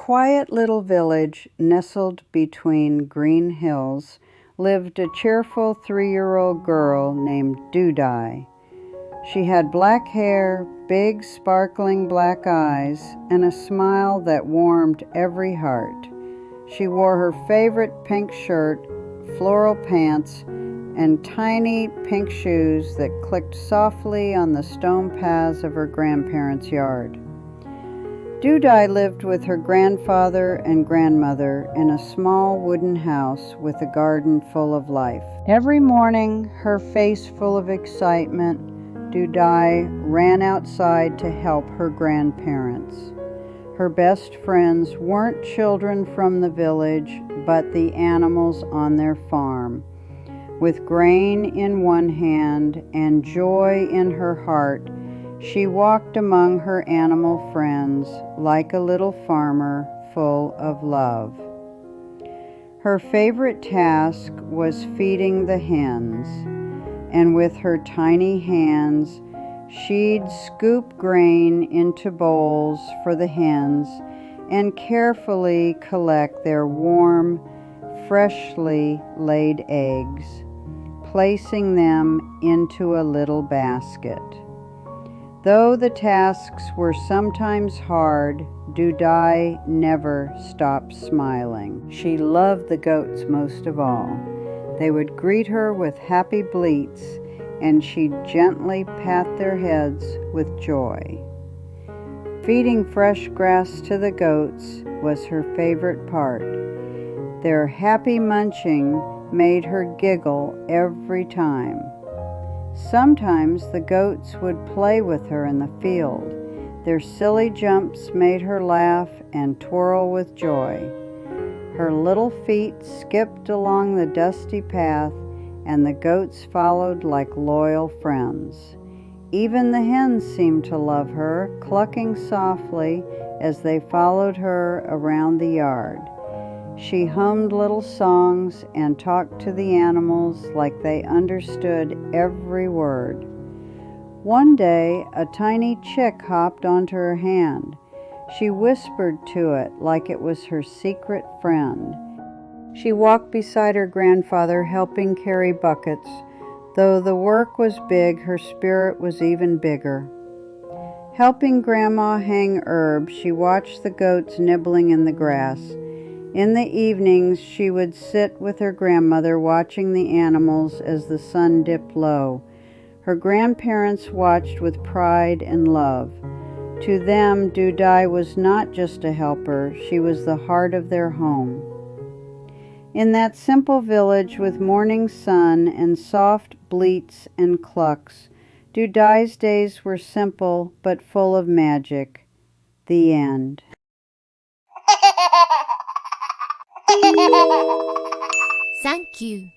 quiet little village nestled between green hills lived a cheerful 3-year-old girl named Dudai. She had black hair, big sparkling black eyes, and a smile that warmed every heart. She wore her favorite pink shirt, floral pants, and tiny pink shoes that clicked softly on the stone paths of her grandparents' yard. Dudai lived with her grandfather and grandmother in a small wooden house with a garden full of life. Every morning, her face full of excitement, Dudai ran outside to help her grandparents. Her best friends weren't children from the village, but the animals on their farm. With grain in one hand and joy in her heart, she walked among her animal friends like a little farmer full of love. Her favorite task was feeding the hens, and with her tiny hands, she'd scoop grain into bowls for the hens and carefully collect their warm, freshly laid eggs, placing them into a little basket. Though the tasks were sometimes hard, Dudai never stopped smiling. She loved the goats most of all. They would greet her with happy bleats, and she'd gently pat their heads with joy. Feeding fresh grass to the goats was her favorite part. Their happy munching made her giggle every time. Sometimes the goats would play with her in the field. Their silly jumps made her laugh and twirl with joy. Her little feet skipped along the dusty path, and the goats followed like loyal friends. Even the hens seemed to love her, clucking softly as they followed her around the yard. She hummed little songs and talked to the animals like they understood every word. One day, a tiny chick hopped onto her hand. She whispered to it like it was her secret friend. She walked beside her grandfather, helping carry buckets. Though the work was big, her spirit was even bigger. Helping Grandma hang herbs, she watched the goats nibbling in the grass. In the evenings, she would sit with her grandmother watching the animals as the sun dipped low. Her grandparents watched with pride and love. To them, Dudai was not just a helper, she was the heart of their home. In that simple village with morning sun and soft bleats and clucks, Dudai's days were simple but full of magic. The end. Thank you.